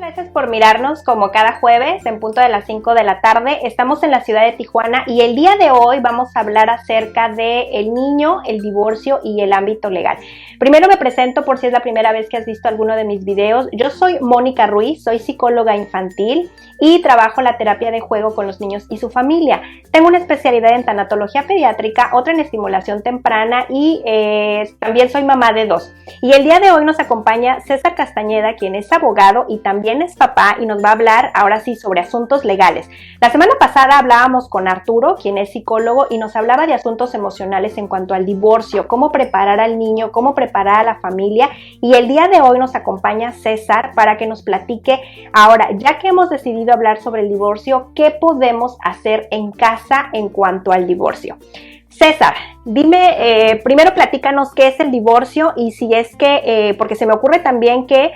Gracias por mirarnos como cada jueves en punto de las 5 de la tarde. Estamos en la ciudad de Tijuana y el día de hoy vamos a hablar acerca de el niño, el divorcio y el ámbito legal. Primero me presento por si es la primera vez que has visto alguno de mis videos. Yo soy Mónica Ruiz, soy psicóloga infantil y trabajo la terapia de juego con los niños y su familia. Tengo una especialidad en tanatología pediátrica, otra en estimulación temprana y también soy mamá de 2. Y el día de hoy nos acompaña César Castañeda, quien es abogado y también es papá y nos va a hablar ahora sí sobre asuntos legales. La semana pasada hablábamos con Arturo, quien es psicólogo, y nos hablaba de asuntos emocionales en cuanto al divorcio, cómo preparar al niño, cómo preparar a la familia, y el día de hoy nos acompaña César para que nos platique ahora, ya que hemos decidido hablar sobre el divorcio, ¿qué podemos hacer en casa en cuanto al divorcio? César, dime, primero platícanos qué es el divorcio y si es que, porque se me ocurre también que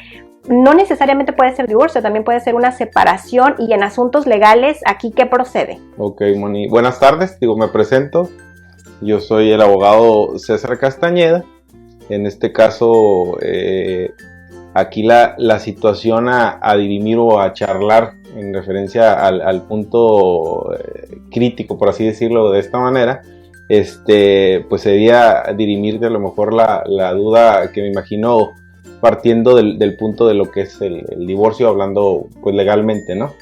no necesariamente puede ser divorcio, también puede ser una separación y en asuntos legales, ¿aquí qué procede? Ok, Moni. Buenas tardes, me presento. Yo soy el abogado César Castañeda. En este caso, aquí la situación a dirimir o a charlar en referencia al punto crítico, por así decirlo de esta manera, pues sería dirimir de a lo mejor la duda que me imagino partiendo del punto de lo que es el divorcio, hablando pues legalmente, ¿no?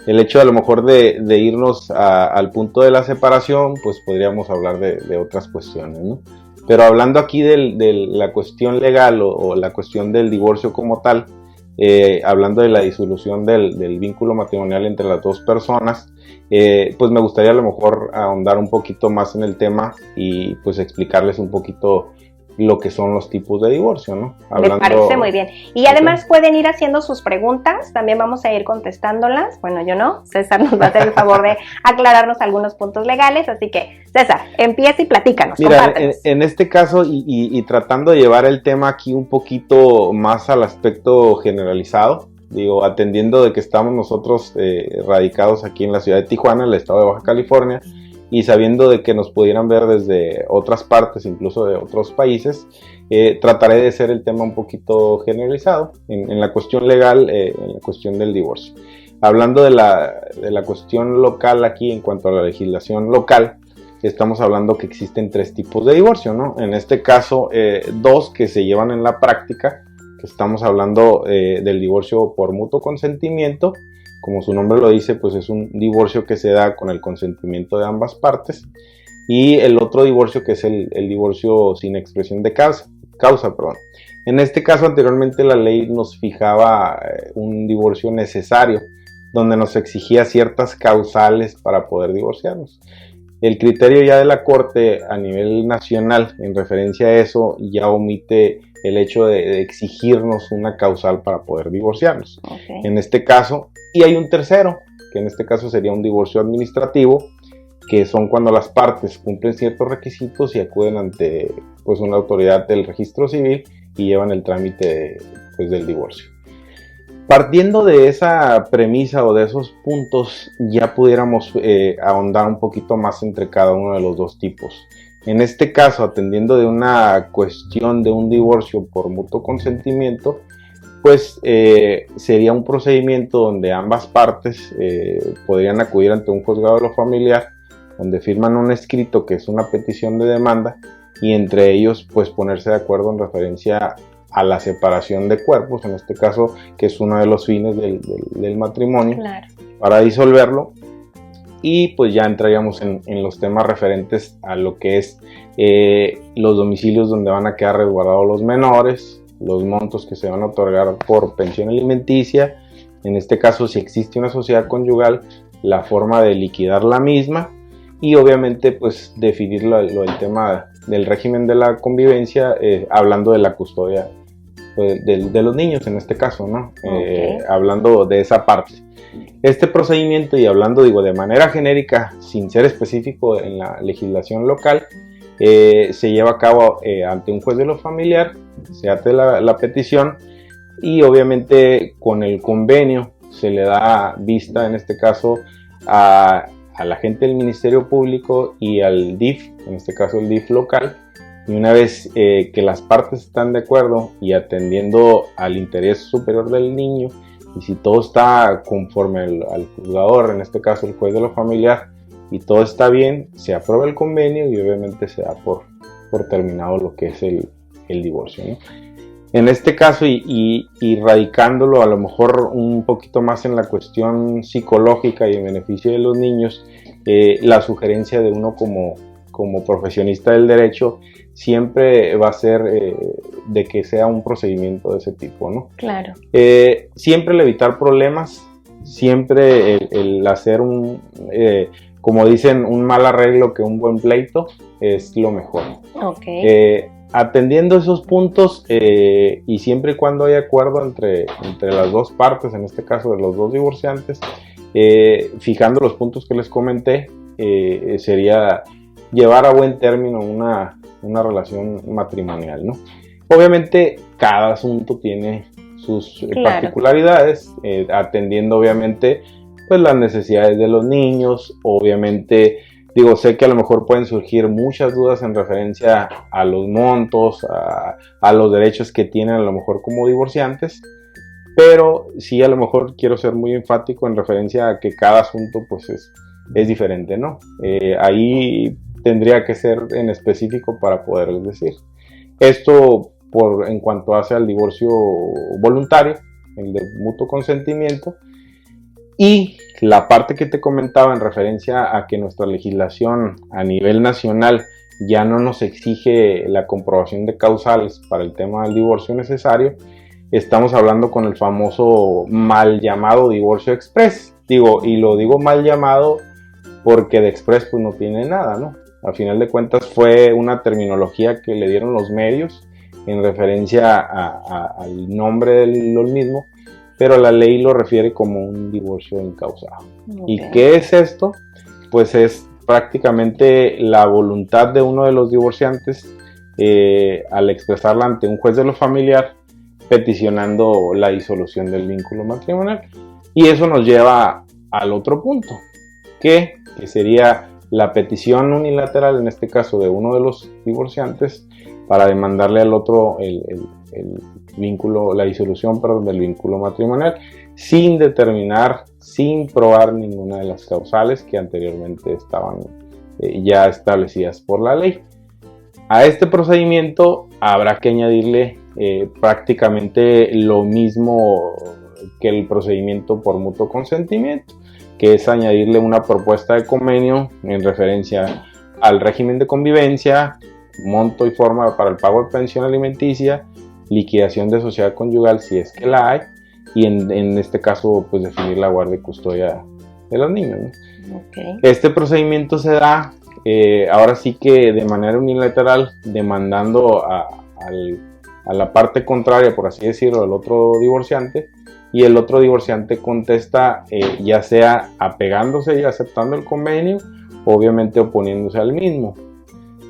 El hecho a lo mejor de irnos al punto de la separación, pues podríamos hablar de otras cuestiones, ¿no? Pero hablando aquí de la cuestión legal o la cuestión del divorcio como tal, hablando de la disolución del vínculo matrimonial entre las dos personas, pues me gustaría a lo mejor ahondar un poquito más en el tema y pues explicarles un poquito lo que son los tipos de divorcio, ¿no? Me parece muy bien. Y además pueden ir haciendo sus preguntas, también vamos a ir contestándolas. Bueno, yo no, César nos va a hacer el favor de aclararnos algunos puntos legales, así que César, empieza y platícanos. Mira, en este caso y tratando de llevar el tema aquí un poquito más al aspecto generalizado, atendiendo de que estamos nosotros radicados aquí en la ciudad de Tijuana, el estado de Baja California, y sabiendo de que nos pudieran ver desde otras partes, incluso de otros países, trataré de hacer el tema un poquito generalizado en la cuestión legal, en la cuestión del divorcio. Hablando de la cuestión local aquí, en cuanto a la legislación local, estamos hablando que existen 3 tipos de divorcio, ¿no? En este caso, 2 que se llevan en la práctica, que estamos hablando del divorcio por mutuo consentimiento. Como su nombre lo dice, pues es un divorcio que se da con el consentimiento de ambas partes. Y el otro divorcio que es el divorcio sin expresión de causa. En este caso, anteriormente la ley nos fijaba un divorcio necesario, donde nos exigía ciertas causales para poder divorciarnos. El criterio ya de la Corte a nivel nacional en referencia a eso ya omite el hecho de exigirnos una causal para poder divorciarnos. Okay. En este caso, y hay un tercero, que en este caso sería un divorcio administrativo, que son cuando las partes cumplen ciertos requisitos y acuden ante pues, una autoridad del registro civil y llevan el trámite pues, del divorcio. Partiendo de esa premisa o de esos puntos, ya pudiéramos ahondar un poquito más entre cada uno de los 2 tipos. En este caso, atendiendo de una cuestión de un divorcio por mutuo consentimiento, pues sería un procedimiento donde ambas partes podrían acudir ante un juzgado de lo familiar, donde firman un escrito que es una petición de demanda y entre ellos pues ponerse de acuerdo en referencia a la separación de cuerpos, en este caso que es uno de los fines del matrimonio, claro, para disolverlo. Y pues ya entraríamos en los temas referentes a lo que es los domicilios donde van a quedar resguardados los menores, los montos que se van a otorgar por pensión alimenticia, en este caso si existe una sociedad conyugal, la forma de liquidar la misma y obviamente pues definir el tema del régimen de la convivencia, hablando de la custodia pues, de los niños en este caso, ¿no? Okay. Hablando de esa parte. Este procedimiento, y hablando de manera genérica, sin ser específico en la legislación local, se lleva a cabo ante un juez de lo familiar, se hace la petición y obviamente con el convenio se le da vista en este caso a la gente del Ministerio Público y al DIF, en este caso el DIF local, y una vez que las partes están de acuerdo y atendiendo al interés superior del niño y si todo está conforme al juzgador, en este caso el juez de lo familiar, y todo está bien, se aprueba el convenio y obviamente se da por terminado lo que es el divorcio, ¿no? En este caso, y radicándolo a lo mejor un poquito más en la cuestión psicológica y en beneficio de los niños, la sugerencia de uno como profesionista del derecho siempre va a ser de que sea un procedimiento de ese tipo, ¿no? Claro. Siempre el evitar problemas, siempre el hacer como dicen, un mal arreglo que un buen pleito es lo mejor. Okay. Atendiendo esos puntos y siempre y cuando haya acuerdo entre las dos partes, en este caso de los dos divorciantes, fijando los puntos que les comenté, sería llevar a buen término una relación matrimonial, ¿no? Obviamente cada asunto tiene sus particularidades, atendiendo obviamente pues las necesidades de los niños. Obviamente, digo, sé que a lo mejor pueden surgir muchas dudas en referencia a los montos, a los derechos que tienen a lo mejor como divorciantes, pero sí a lo mejor quiero ser muy enfático en referencia a que cada asunto pues es diferente, ¿no? Ahí tendría que ser en específico para poderles decir. Esto en cuanto hace al divorcio voluntario, el de mutuo consentimiento. Y la parte que te comentaba en referencia a que nuestra legislación a nivel nacional ya no nos exige la comprobación de causales para el tema del divorcio necesario, estamos hablando con el famoso mal llamado divorcio express. Y lo digo mal llamado porque de express pues no tiene nada, ¿no? Al final de cuentas fue una terminología que le dieron los medios en referencia al nombre del mismo, pero la ley lo refiere como un divorcio incausado. Okay. ¿Y qué es esto? Pues es prácticamente la voluntad de uno de los divorciantes al expresarla ante un juez de lo familiar peticionando la disolución del vínculo matrimonial. Y eso nos lleva al otro punto, que sería la petición unilateral, en este caso de uno de los divorciantes, para demandarle al otro el vínculo, la disolución, perdón, del vínculo matrimonial, sin determinar, sin probar ninguna de las causales que anteriormente estaban ya establecidas por la ley. A este procedimiento habrá que añadirle prácticamente lo mismo que el procedimiento por mutuo consentimiento, que es añadirle una propuesta de convenio en referencia al régimen de convivencia, monto y forma para el pago de pensión alimenticia, liquidación de sociedad conyugal si es que la hay, y en este caso pues definir la guardia y custodia de los niños, ¿no? Okay. Este procedimiento se da ahora sí que de manera unilateral, demandando a la parte contraria, por así decirlo, del otro divorciante, y el otro divorciante contesta ya sea apegándose y aceptando el convenio, obviamente oponiéndose al mismo.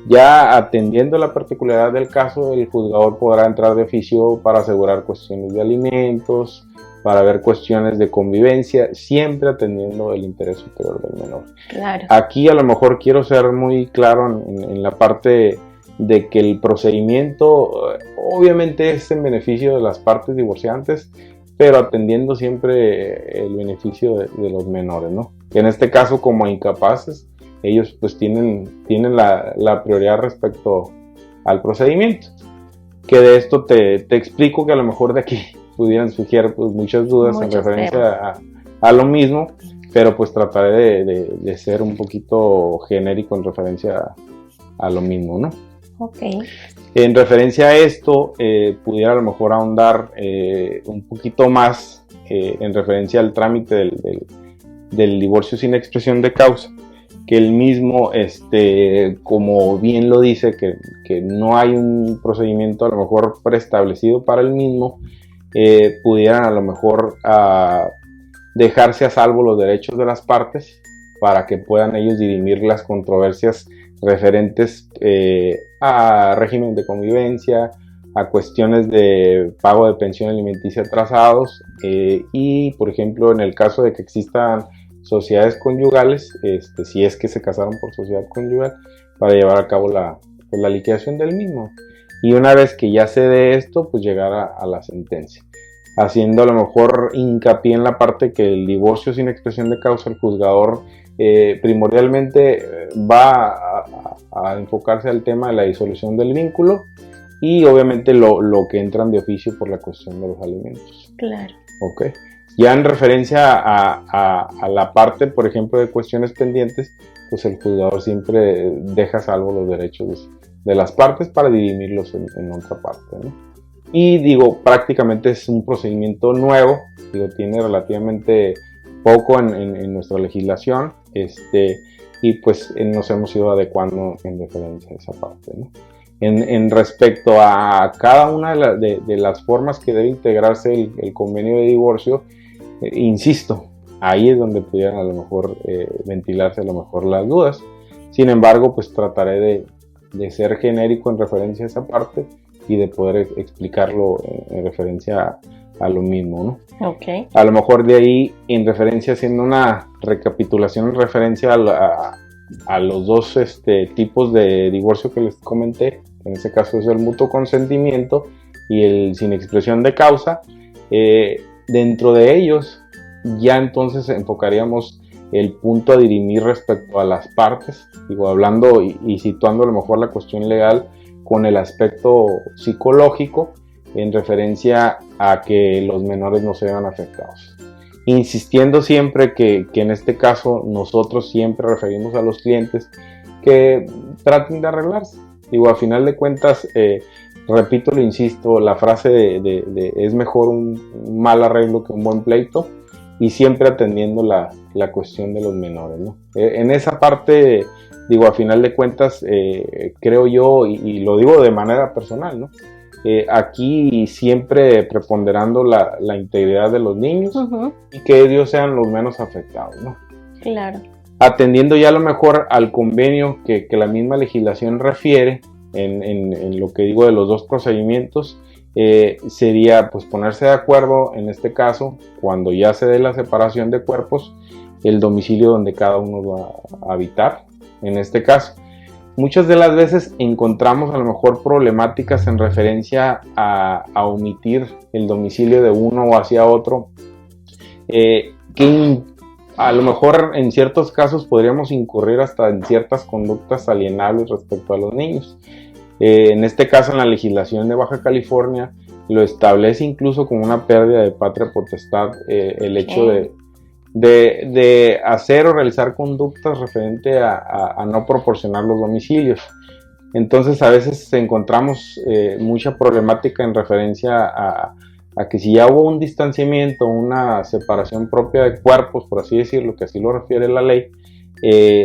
Ya atendiendo la particularidad del caso, el juzgador podrá entrar de oficio para asegurar cuestiones de alimentos, para ver cuestiones de convivencia, siempre atendiendo el interés superior del menor. Claro. Aquí a lo mejor quiero ser muy claro en la parte de que el procedimiento obviamente es en beneficio de las partes divorciantes, pero atendiendo siempre el beneficio de los menores, ¿no? En este caso, como incapaces, ellos pues tienen la prioridad respecto al procedimiento. Que de esto te explico que a lo mejor de aquí pudieran surgir pues, muchas dudas en referencia a lo mismo, pero pues trataré de ser un poquito genérico en referencia a lo mismo, ¿no? Okay. En referencia a esto, pudiera a lo mejor ahondar un poquito más en referencia al trámite del divorcio sin expresión de causa, que el mismo, como bien lo dice, que no hay un procedimiento a lo mejor preestablecido para el mismo, pudieran a lo mejor dejarse a salvo los derechos de las partes para que puedan ellos dirimir las controversias referentes a régimen de convivencia, a cuestiones de pago de pensión alimenticia atrasados y, por ejemplo, en el caso de que existan sociedades conyugales, si es que se casaron por sociedad conyugal, para llevar a cabo la liquidación del mismo. Y una vez que ya se dé esto, pues llegar a la sentencia. haciendo a lo mejor hincapié en la parte que el divorcio sin expresión de causa, el juzgador primordialmente va a enfocarse al tema de la disolución del vínculo y obviamente lo que entran de oficio por la cuestión de los alimentos. Claro. Ok. Ya en referencia a la parte, por ejemplo, de cuestiones pendientes, pues el juzgador siempre deja salvo los derechos de las partes para dirimirlos en otra parte, ¿no? Y digo, prácticamente es un procedimiento nuevo, digo, tiene relativamente poco en nuestra legislación, y pues nos hemos ido adecuando en referencia a esa parte, ¿no? En respecto a cada una de las formas que debe integrarse el convenio de divorcio, insisto, ahí es donde pudieran a lo mejor ventilarse a lo mejor las dudas. Sin embargo, pues trataré de ser genérico en referencia a esa parte y de poder explicarlo en referencia a lo mismo, ¿no? Okay. A lo mejor de ahí, en referencia, haciendo una recapitulación en referencia a los dos tipos de divorcio que les comenté, en este caso es el mutuo consentimiento y el sin expresión de causa. Dentro de ellos ya entonces enfocaríamos el punto a dirimir respecto a las partes, digo, hablando y situando a lo mejor la cuestión legal con el aspecto psicológico en referencia a que los menores no se vean afectados, insistiendo siempre que en este caso nosotros siempre referimos a los clientes que traten de arreglarse. Digo, a final de cuentas, repito, lo insisto, la frase de es mejor un mal arreglo que un buen pleito, y siempre atendiendo la cuestión de los menores, ¿no? En esa parte, digo, a final de cuentas, creo yo, y lo digo de manera personal, ¿no? Aquí siempre preponderando la integridad de los niños, uh-huh, y que ellos sean los menos afectados, ¿no? Claro. Atendiendo ya a lo mejor al convenio que la misma legislación refiere en lo que digo de los dos procedimientos, sería pues ponerse de acuerdo en este caso cuando ya se dé la separación de cuerpos, el domicilio donde cada uno va a habitar. En este caso, muchas de las veces encontramos a lo mejor problemáticas en referencia a omitir el domicilio de uno o hacia otro, que a lo mejor en ciertos casos podríamos incurrir hasta en ciertas conductas alienables respecto a los niños. En este caso, en la legislación de Baja California lo establece incluso como una pérdida de patria potestad, el hecho de hacer o realizar conductas referente a no proporcionar los domicilios. Entonces a veces encontramos mucha problemática en referencia a que si ya hubo un distanciamiento, una separación propia de cuerpos, por así decirlo, que así lo refiere la ley,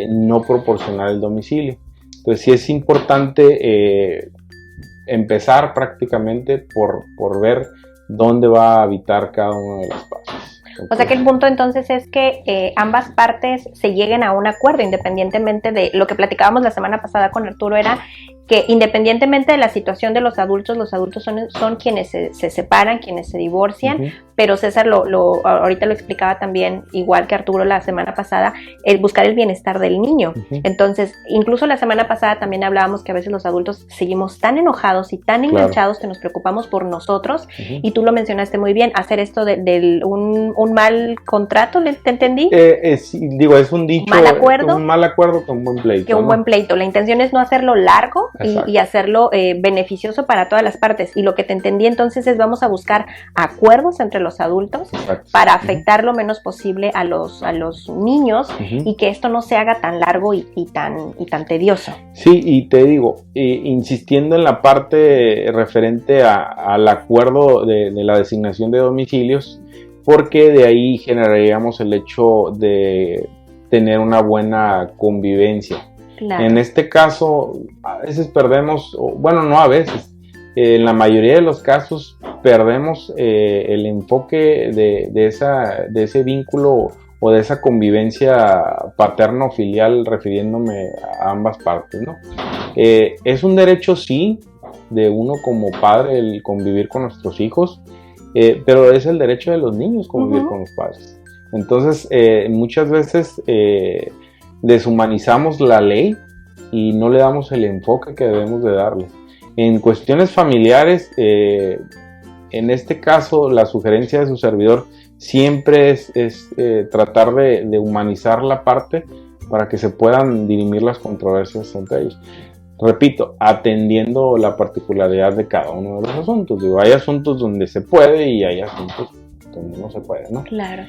no proporcionar el domicilio. Entonces sí es importante empezar prácticamente por ver dónde va a habitar cada una de las partes. O sea que el punto entonces es que ambas partes se lleguen a un acuerdo, independientemente de lo que platicábamos la semana pasada con Arturo, era que independientemente de la situación de los adultos son quienes se separan, quienes se divorcian, uh-huh, pero César ahorita lo explicaba también, igual que Arturo la semana pasada, el buscar el bienestar del niño. Uh-huh. Entonces, incluso la semana pasada también hablábamos que a veces los adultos seguimos tan enojados y tan enganchados, claro, que nos preocupamos por nosotros, uh-huh, y tú lo mencionaste muy bien, hacer esto de un mal contrato, ¿te entendí? Digo, es un dicho, ¿mal acuerdo? Un mal acuerdo con un buen pleito. Que un, ¿no?, buen pleito. La intención es no hacerlo largo y hacerlo beneficioso para todas las partes. Y lo que te entendí entonces es vamos a buscar acuerdos entre los adultos, exacto, para afectar, uh-huh, lo menos posible a los niños, uh-huh, y que esto no se haga tan largo y tan tedioso. Sí, y te digo, insistiendo en la parte referente al acuerdo de la designación de domicilios, porque de ahí generaríamos el hecho de tener una buena convivencia. Claro. En este caso, a veces perdemos, bueno, no a veces, en la mayoría de los casos perdemos el enfoque de ese vínculo o de esa convivencia paterno-filial, refiriéndome a ambas partes, ¿no? Es un derecho, sí, de uno como padre el convivir con nuestros hijos, pero es el derecho de los niños convivir, uh-huh, con los padres. Entonces, muchas veces deshumanizamos la ley y no le damos el enfoque que debemos de darle. En cuestiones familiares, en este caso, la sugerencia de su servidor siempre es tratar de humanizar la parte para que se puedan dirimir las controversias entre ellos. Repito, atendiendo la particularidad de cada uno de los asuntos. Digo, hay asuntos donde se puede y hay asuntos donde no se puede, ¿no? Claro.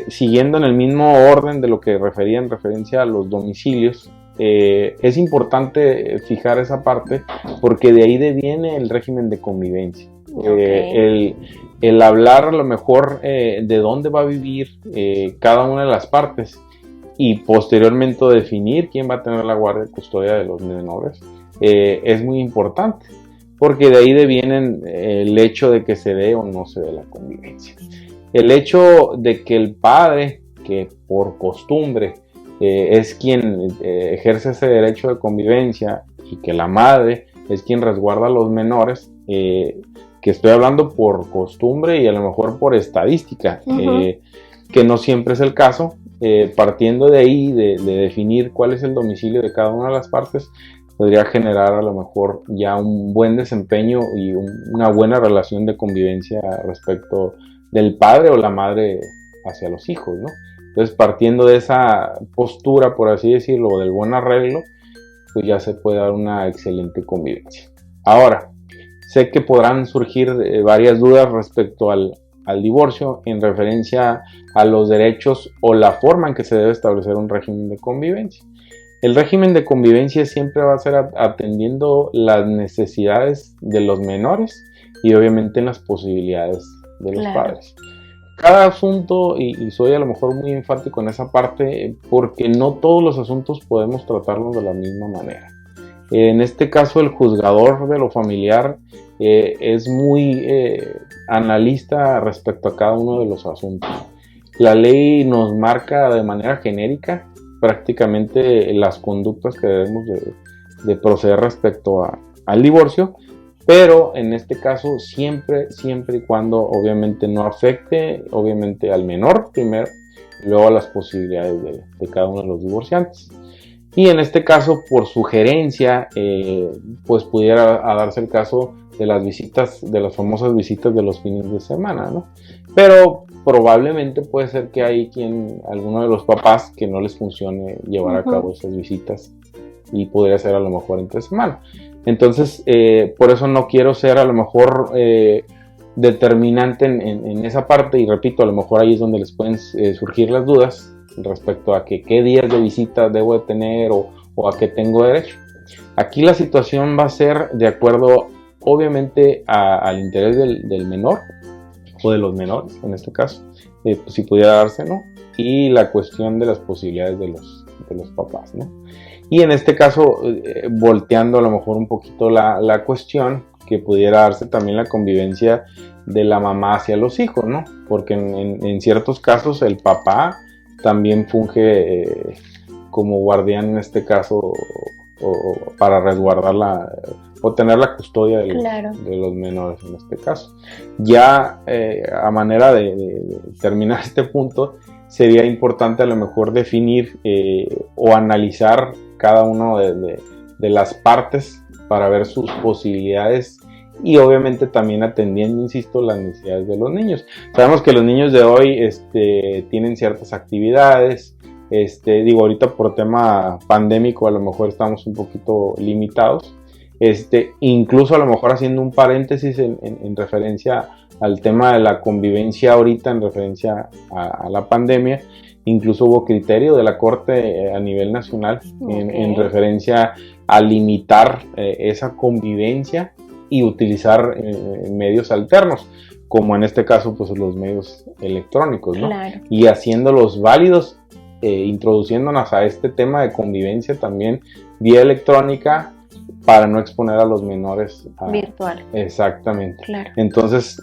Siguiendo en el mismo orden de lo que refería en referencia a los domicilios, es importante fijar esa parte porque de ahí viene el régimen de convivencia. Okay. El hablar a lo mejor de dónde va a vivir cada una de las partes y posteriormente definir quién va a tener la guardia y custodia de los menores es muy importante, porque de ahí deviene el hecho de que se dé o no se dé la convivencia. El hecho de que el padre, que por costumbre es quien ejerce ese derecho de convivencia, y que la madre es quien resguarda a los menores, que estoy hablando por costumbre y a lo mejor por estadística, que no siempre es el caso. Partiendo de ahí, de definir cuál es el domicilio de cada una de las partes, podría generar a lo mejor ya un buen desempeño y una buena relación de convivencia respecto del padre o la madre hacia los hijos, ¿no? Entonces, partiendo de esa postura, por así decirlo, del buen arreglo, pues ya se puede dar una excelente convivencia. Ahora, sé que podrán surgir varias dudas respecto al divorcio en referencia a los derechos o la forma en que se debe establecer un régimen de convivencia. El régimen de convivencia siempre va a ser atendiendo las necesidades de los menores y obviamente las posibilidades de los padres. Cada asunto, y soy a lo mejor muy enfático en esa parte, porque no todos los asuntos podemos tratarlos de la misma manera. En este caso, el juzgador de lo familiar es muy analista respecto a cada uno de los asuntos. La ley nos marca de manera genérica prácticamente las conductas que debemos de proceder respecto al divorcio, pero en este caso siempre y cuando obviamente no afecte obviamente al menor primero y luego a las posibilidades de cada uno de los divorciantes. Y en este caso, por sugerencia, pues pudiera darse el caso de las visitas, de las famosas visitas de los fines de semana, ¿no? Pero probablemente puede ser que hay alguno de los papás que no les funcione llevar a cabo esas visitas y podría ser a lo mejor entre semana. Entonces, por eso no quiero ser a lo mejor determinante en esa parte, y repito, a lo mejor ahí es donde les pueden surgir las dudas respecto a qué días de visita debo de tener o a qué tengo derecho. Aquí la situación va a ser de acuerdo obviamente al interés del menor o de los menores en este caso, pues, si pudiera darse, ¿no? Y la cuestión de las posibilidades de los papás, ¿no? Y en este caso, volteando a lo mejor un poquito la cuestión, que pudiera darse también la convivencia de la mamá hacia los hijos, ¿no? Porque en ciertos casos el papá también funge como guardián en este caso o para resguardar o tener la custodia de los menores en este caso. Ya a manera de terminar este punto, sería importante a lo mejor definir o analizar cada uno de las partes para ver sus posibilidades y obviamente también atendiendo, insisto, las necesidades de los niños. Sabemos que los niños de hoy tienen ciertas actividades, digo, ahorita por tema pandémico a lo mejor estamos un poquito limitados, incluso a lo mejor haciendo un paréntesis en referencia al tema de la convivencia ahorita en referencia a la pandemia. Incluso hubo criterio de la Corte a nivel nacional en referencia a limitar esa convivencia y utilizar medios alternos, como en este caso pues los medios electrónicos, ¿no? Claro. Y haciéndolos válidos, introduciéndonos a este tema de convivencia también vía electrónica para no exponer a los menores virtual. Exactamente. Claro. Entonces,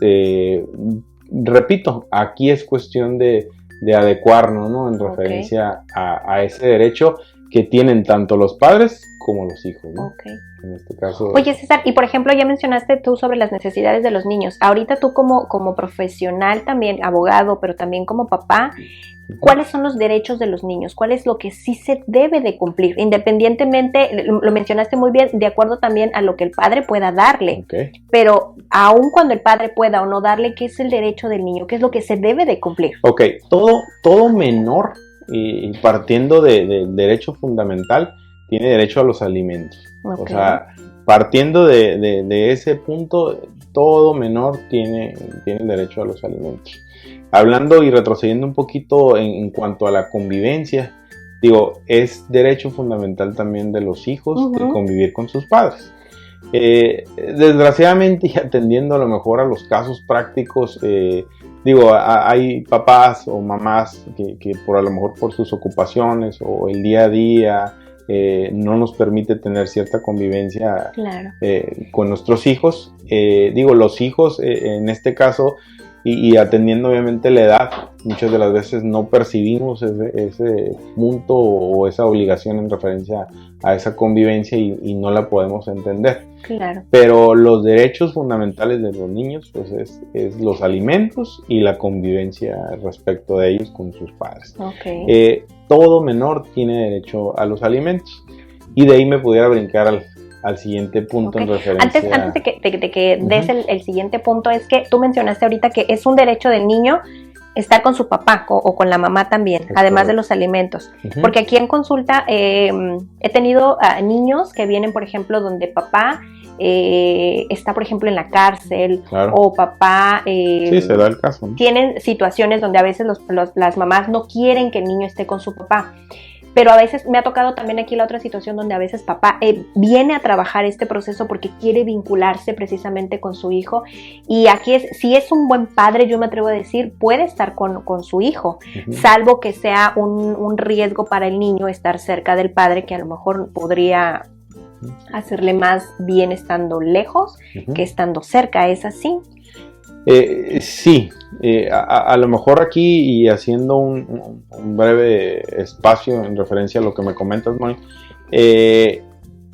repito, aquí es cuestión de adecuarnos, ¿no? En referencia a ese derecho que tienen tanto los padres como los hijos, ¿no? Okay. En este caso. Oye, César, y por ejemplo, ya mencionaste tú sobre las necesidades de los niños. Ahorita tú como profesional también, abogado, pero también como papá, ¿cuáles son los derechos de los niños? ¿Cuál es lo que sí se debe de cumplir? Independientemente, lo mencionaste muy bien, de acuerdo también a lo que el padre pueda darle. Okay. Pero aun cuando el padre pueda o no darle, ¿qué es el derecho del niño? ¿Qué es lo que se debe de cumplir? Ok, todo menor, y partiendo del derecho fundamental, tiene derecho a los alimentos. Okay. O sea, partiendo de ese punto, todo menor tiene derecho a los alimentos. Hablando y retrocediendo un poquito en cuanto a la convivencia, digo, es derecho fundamental también de los hijos de convivir con sus padres. Desgraciadamente, y atendiendo a lo mejor a los casos prácticos, digo, hay papás o mamás que por a lo mejor por sus ocupaciones o el día a día no nos permite tener cierta convivencia, claro, con nuestros hijos. Digo, los hijos en este caso, y atendiendo obviamente la edad, muchas de las veces no percibimos ese punto o esa obligación en referencia a esa convivencia y no la podemos entender. Claro. Pero los derechos fundamentales de los niños pues es los alimentos y la convivencia respecto de ellos con sus padres. Okay. Todo menor tiene derecho a los alimentos, y de ahí me pudiera brincar al siguiente punto. Okay. En referencia. Antes de que des el siguiente punto, es que tú mencionaste ahorita que es un derecho del niño estar con su papá o con la mamá también, además de los alimentos. Porque aquí en consulta he tenido niños que vienen, por ejemplo, donde papá está, por ejemplo, en la cárcel, claro, o papá... sí, se da el caso, ¿no? Tienen situaciones donde a veces las mamás no quieren que el niño esté con su papá. Pero a veces me ha tocado también aquí la otra situación donde a veces papá viene a trabajar este proceso porque quiere vincularse precisamente con su hijo, y aquí si es un buen padre, yo me atrevo a decir, puede estar con su hijo, salvo que sea un riesgo para el niño estar cerca del padre, que a lo mejor podría hacerle más bien estando lejos que estando cerca. ¿Es así? Sí, a lo mejor aquí, y haciendo un breve espacio en referencia a lo que me comentas, Moni,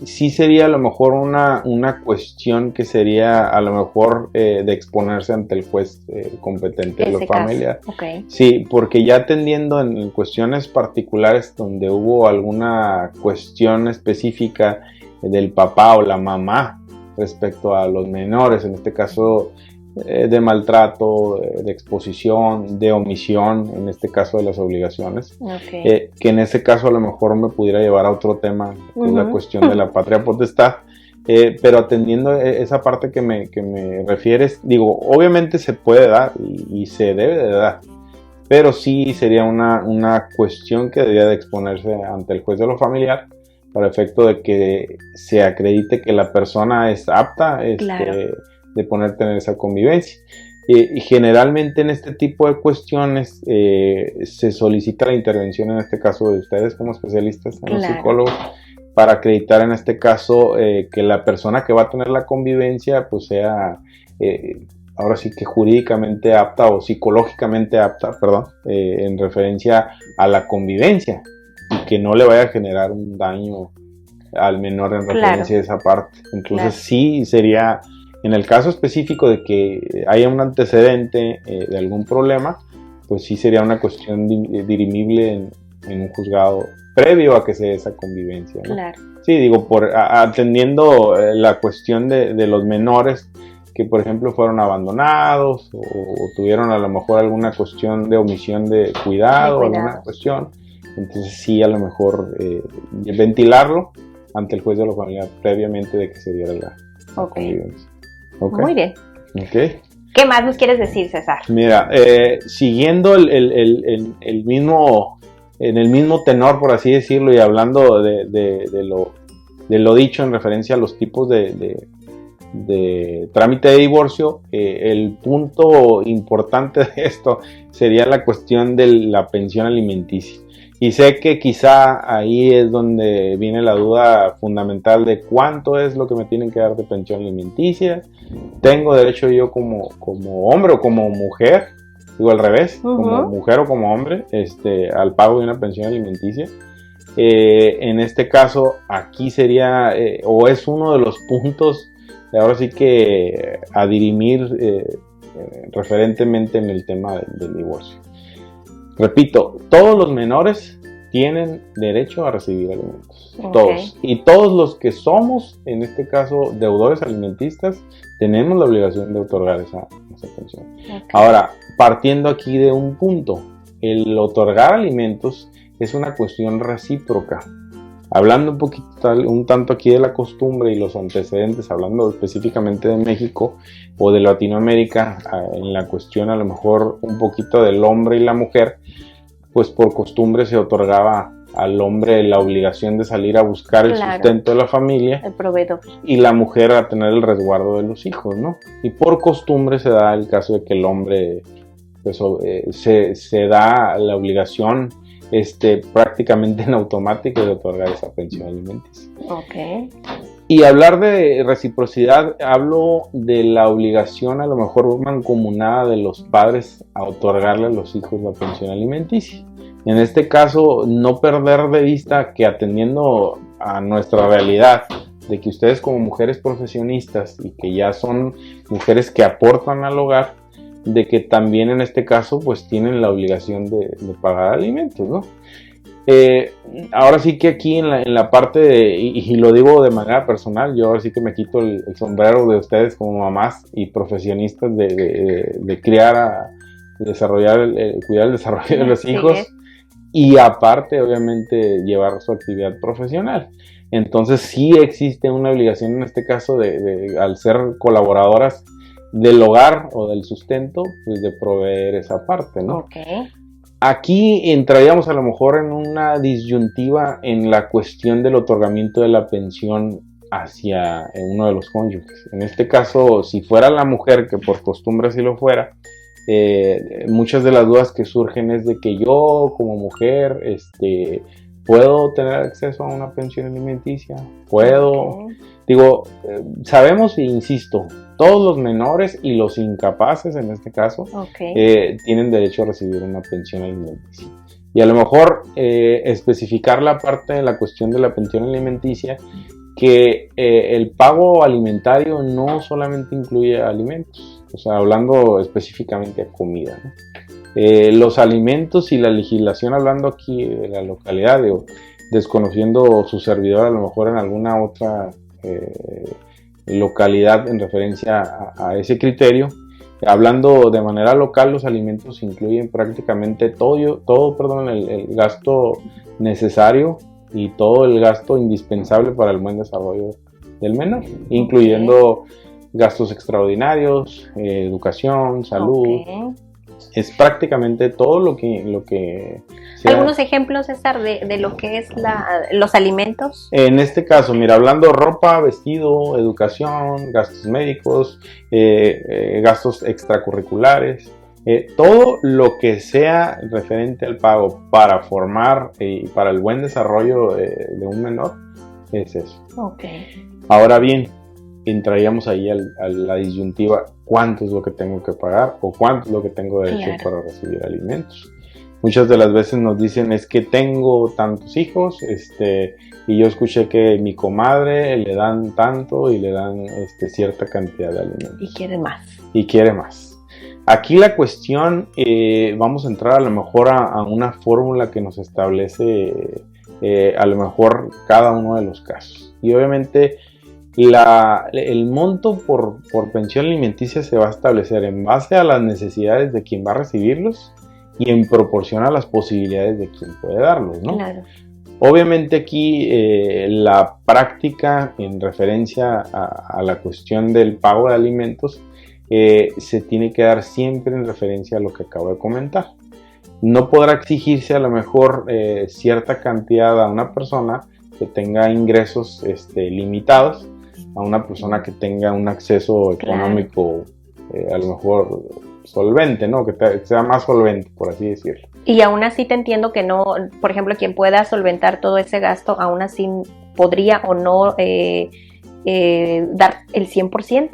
sí sería a lo mejor una cuestión que sería a lo mejor de exponerse ante el juez competente de la familia. Okay. Sí, porque ya atendiendo en cuestiones particulares donde hubo alguna cuestión específica del papá o la mamá respecto a los menores, en este caso de maltrato, de exposición, de omisión, en este caso de las obligaciones, que en ese caso a lo mejor me pudiera llevar a otro tema, que es la cuestión de la patria potestad, pero atendiendo esa parte que me refieres, digo, obviamente se puede dar y se debe de dar, pero sí sería una cuestión que debería de exponerse ante el juez de lo familiar para efecto de que se acredite que la persona es apta, claro, de tener esa convivencia. Y generalmente en este tipo de cuestiones se solicita la intervención, en este caso de ustedes como especialistas, en los psicólogos, para acreditar en este caso que la persona que va a tener la convivencia pues sea ahora sí que jurídicamente apta o psicológicamente apta, perdón, en referencia a la convivencia, y que no le vaya a generar un daño al menor en referencia a esa parte. Entonces sí sería, en el caso específico de que haya un antecedente de algún problema, pues sí sería una cuestión dirimible en un juzgado previo a que se dé esa convivencia, ¿no? Claro. Sí, digo, atendiendo la cuestión de los menores que, por ejemplo, fueron abandonados o tuvieron a lo mejor alguna cuestión de omisión de cuidado, alguna cuestión, entonces sí, a lo mejor ventilarlo ante el juez de la familia previamente de que se diera la convivencia. Okay. Muy bien. Okay. ¿Qué más nos quieres decir, César? Mira, siguiendo el mismo, en el mismo tenor, por así decirlo, y hablando de lo dicho en referencia a los tipos de trámite de divorcio, el punto importante de esto sería la cuestión de la pensión alimenticia. Y sé que quizá ahí es donde viene la duda fundamental de cuánto es lo que me tienen que dar de pensión alimenticia. ¿Tengo derecho yo como hombre o como mujer, digo al revés, como mujer o como hombre, al pago de una pensión alimenticia? En este caso, aquí sería, o es uno de los puntos, ahora sí que a dirimir referentemente en el tema del divorcio. Repito, todos los menores tienen derecho a recibir alimentos, todos. Y todos los que somos, en este caso, deudores alimentistas, tenemos la obligación de otorgar esa pensión. Ahora, partiendo aquí de un punto, el otorgar alimentos es una cuestión recíproca. Hablando un tanto aquí de la costumbre y los antecedentes, hablando específicamente de México o de Latinoamérica, en la cuestión a lo mejor un poquito del hombre y la mujer, pues por costumbre se otorgaba al hombre la obligación de salir a buscar el sustento de la familia, el proveedor, y la mujer a tener el resguardo de los hijos, ¿no? Y por costumbre se da el caso de que el hombre pues, se da la obligación prácticamente en automático de otorgar esa pensión alimenticia. Y hablar de reciprocidad, hablo de la obligación a lo mejor mancomunada de los padres a otorgarle a los hijos la pensión alimenticia. En este caso, no perder de vista que atendiendo a nuestra realidad, de que ustedes como mujeres profesionistas y que ya son mujeres que aportan al hogar, de que también en este caso pues tienen la obligación de pagar alimentos, ¿no? Ahora sí que aquí en la parte y lo digo de manera personal, yo ahora sí que me quito el sombrero de ustedes como mamás y profesionistas de criar, desarrollar, cuidar el desarrollo de los hijos, y aparte obviamente llevar su actividad profesional. Entonces sí existe una obligación en este caso al ser colaboradoras del hogar o del sustento, pues de proveer esa parte, ¿no? Aquí entraríamos a lo mejor en una disyuntiva en la cuestión del otorgamiento de la pensión hacia uno de los cónyuges. En este caso, si fuera la mujer, que por costumbre así lo fuera, muchas de las dudas que surgen es de que yo como mujer puedo tener acceso a una pensión alimenticia, sabemos e insisto, todos los menores y los incapaces en este caso tienen derecho a recibir una pensión alimenticia. Y a lo mejor especificar la parte de la cuestión de la pensión alimenticia, que el pago alimentario no solamente incluye alimentos, o sea, hablando específicamente de comida, ¿no? Los alimentos y la legislación, hablando aquí de la localidad, desconociendo su servidor a lo mejor en alguna otra localidad en referencia a ese criterio, hablando de manera local, los alimentos incluyen prácticamente todo el gasto necesario y todo el gasto indispensable para el buen desarrollo del menor, incluyendo gastos extraordinarios, educación, salud. Es prácticamente todo lo que sea. ¿Algunos ejemplos, César, de lo que es los alimentos? En este caso, mira, hablando ropa, vestido, educación, gastos médicos, gastos extracurriculares, todo lo que sea referente al pago para formar y para el buen desarrollo de un menor, es eso. Ahora bien, entraríamos ahí a la disyuntiva: ¿cuánto es lo que tengo que pagar o cuánto es lo que tengo derecho para recibir alimentos? Muchas de las veces nos dicen, es que tengo tantos hijos, y yo escuché que mi comadre le dan tanto y le dan cierta cantidad de alimentos. Y quiere más. Aquí la cuestión, vamos a entrar a lo mejor a una fórmula que nos establece a lo mejor cada uno de los casos. Y obviamente el monto por pensión alimenticia se va a establecer en base a las necesidades de quien va a recibirlos y en proporción a las posibilidades de quien puede darlos, ¿no? Obviamente aquí la práctica en referencia a la cuestión del pago de alimentos se tiene que dar siempre en referencia a lo que acabo de comentar. No podrá exigirse a lo mejor cierta cantidad a una persona que tenga ingresos limitados, a una persona que tenga un acceso económico a lo mejor solvente, ¿no? Que sea más solvente, por así decirlo. Y aún así te entiendo que no, por ejemplo, quien pueda solventar todo ese gasto, aún así podría o no dar el 100%.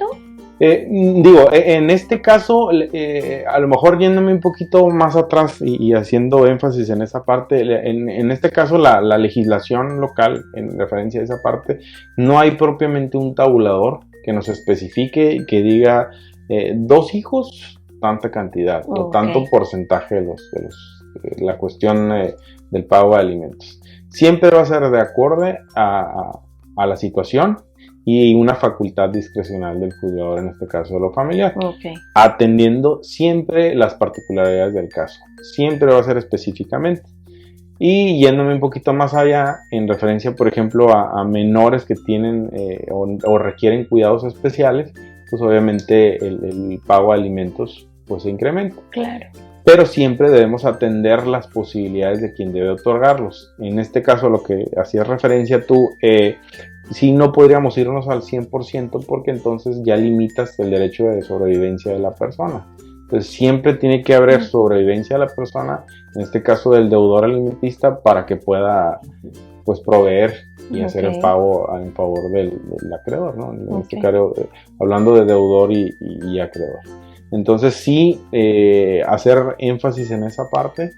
En este caso, a lo mejor yéndome un poquito más atrás y haciendo énfasis en esa parte, en este caso la legislación local, en referencia a esa parte, no hay propiamente un tabulador que nos especifique y que diga 2 hijos, tanta cantidad, o tanto porcentaje de la cuestión del pago de alimentos. Siempre va a ser de acuerdo a la situación y una facultad discrecional del cuidador, en este caso de lo familiar, atendiendo siempre las particularidades del caso. Siempre va a ser específicamente. Y yéndome un poquito más allá, en referencia, por ejemplo, a menores que tienen o requieren cuidados especiales, pues obviamente el pago de alimentos pues se incrementa. Claro. Pero siempre debemos atender las posibilidades de quien debe otorgarlos. En este caso, lo que hacías referencia tú, sí no podríamos irnos al 100% porque entonces ya limitas el derecho de sobrevivencia de la persona. Entonces siempre tiene que haber sobrevivencia de la persona, en este caso del deudor alimentista, para que pueda pues proveer y hacer el pago en favor del acreedor, ¿no? En este caso, hablando de deudor y acreedor. Entonces sí, hacer énfasis en esa parte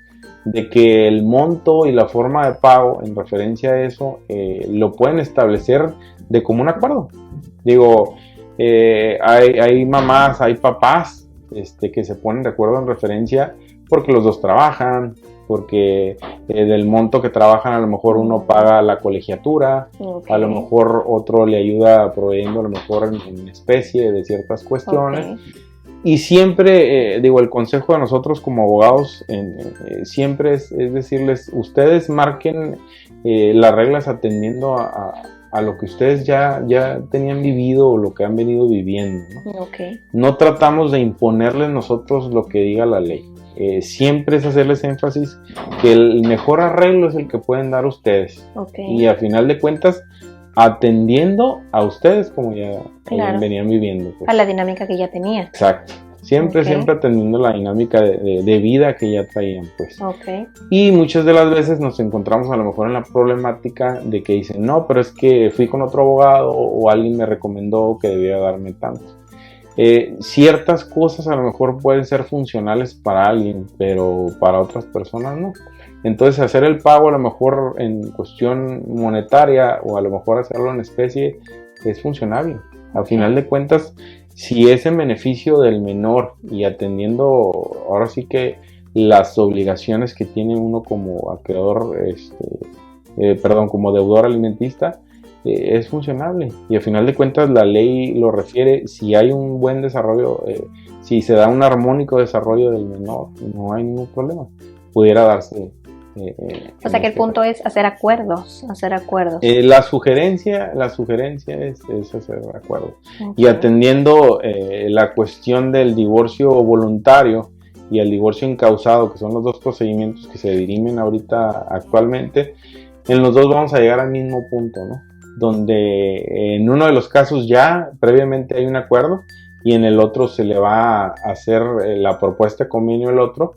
de que el monto y la forma de pago en referencia a eso lo pueden establecer de común acuerdo. Digo, hay mamás, hay papás que se ponen de acuerdo en referencia porque los dos trabajan, porque del monto que trabajan a lo mejor uno paga la colegiatura, a lo mejor otro le ayuda proveyendo a lo mejor en especie de ciertas cuestiones. Y siempre, el consejo de nosotros como abogados siempre es decirles, ustedes marquen las reglas atendiendo a lo que ustedes ya tenían vivido o lo que han venido viviendo, ¿no? No tratamos de imponerles nosotros lo que diga la ley. Siempre es hacerles énfasis que el mejor arreglo es el que pueden dar ustedes. Y a final de cuentas, atendiendo a ustedes como ya venían viviendo. Pues. A la dinámica que ya tenían. Exacto. Siempre atendiendo la dinámica de vida que ya traían, pues. Y muchas de las veces nos encontramos a lo mejor en la problemática de que dicen, no, pero es que fui con otro abogado o alguien me recomendó que debía darme tanto. Ciertas cosas a lo mejor pueden ser funcionales para alguien, pero para otras personas no. Entonces hacer el pago a lo mejor en cuestión monetaria o a lo mejor hacerlo en especie es funcionable. Al final de cuentas, si es en beneficio del menor y atendiendo ahora sí que las obligaciones que tiene uno como acreedor, como deudor alimentista, es funcionable. Y al final de cuentas la ley lo refiere, si hay un buen desarrollo, si se da un armónico desarrollo del menor, no hay ningún problema. Pudiera darse. O sea que el punto es hacer acuerdos. La sugerencia es hacer acuerdos. Y atendiendo la cuestión del divorcio voluntario y el divorcio incausado, que son los dos procedimientos que se dirimen ahorita actualmente, en los dos vamos a llegar al mismo punto, ¿no? Donde en uno de los casos ya previamente hay un acuerdo y en el otro se le va a hacer la propuesta de convenio al otro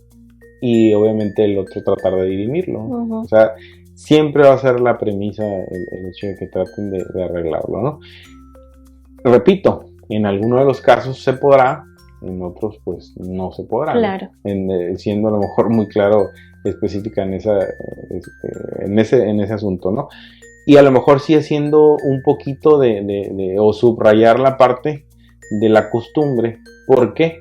y obviamente el otro tratar de dirimirlo. O sea, siempre va a ser la premisa el hecho de que traten de arreglarlo, ¿no? Repito, en alguno de los casos se podrá, en otros pues no se podrá. Claro. Siendo a lo mejor muy claro, específica en ese asunto, ¿no? Y a lo mejor sí haciendo un poquito o subrayar la parte de la costumbre. ¿Por qué?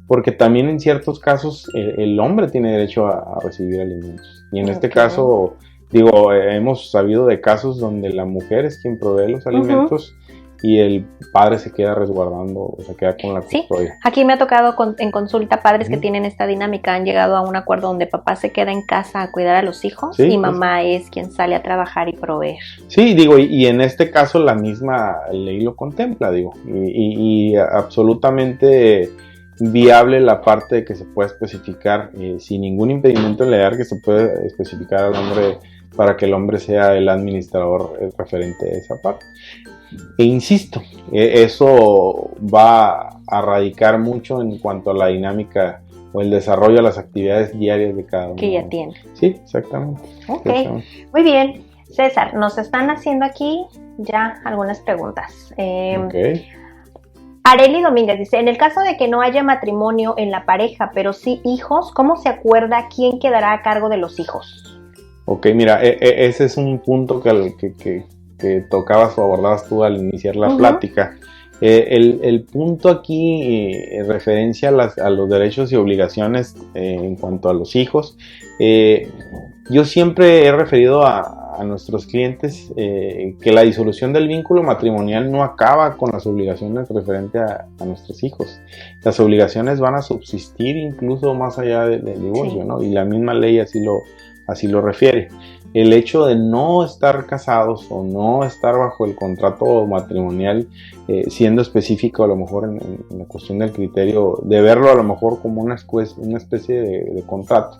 Porque también en ciertos casos el hombre tiene derecho a recibir alimentos. Y en este caso, hemos sabido de casos donde la mujer es quien provee los alimentos y el padre se queda resguardando, o se queda con la custodia. Sí, aquí me ha tocado en consulta padres que tienen esta dinámica, han llegado a un acuerdo donde papá se queda en casa a cuidar a los hijos y mamá es quien sale a trabajar y proveer. Sí, y en este caso la misma ley lo contempla, y absolutamente viable la parte de que se pueda especificar sin ningún impedimento legal, que se puede especificar al hombre para que el hombre sea el administrador referente a esa parte. E insisto, eso va a radicar mucho en cuanto a la dinámica o el desarrollo de las actividades diarias de cada uno. Que ya tiene. Sí, exactamente. Exactamente. Muy bien. César, nos están haciendo aquí ya algunas preguntas. Areli Domínguez dice, en el caso de que no haya matrimonio en la pareja, pero sí hijos, ¿cómo se acuerda quién quedará a cargo de los hijos? Ok, mira, ese es un punto que tocabas o abordabas tú al iniciar la plática. El punto aquí en referencia a los derechos y obligaciones en cuanto a los hijos, yo siempre he referido a nuestros clientes que la disolución del vínculo matrimonial no acaba con las obligaciones referente a nuestros hijos. Las obligaciones van a subsistir incluso más allá del divorcio, sí, ¿no? Y la misma ley así lo refiere. El hecho de no estar casados o no estar bajo el contrato matrimonial, siendo específico a lo mejor en la cuestión del criterio, de verlo a lo mejor como una especie de contrato,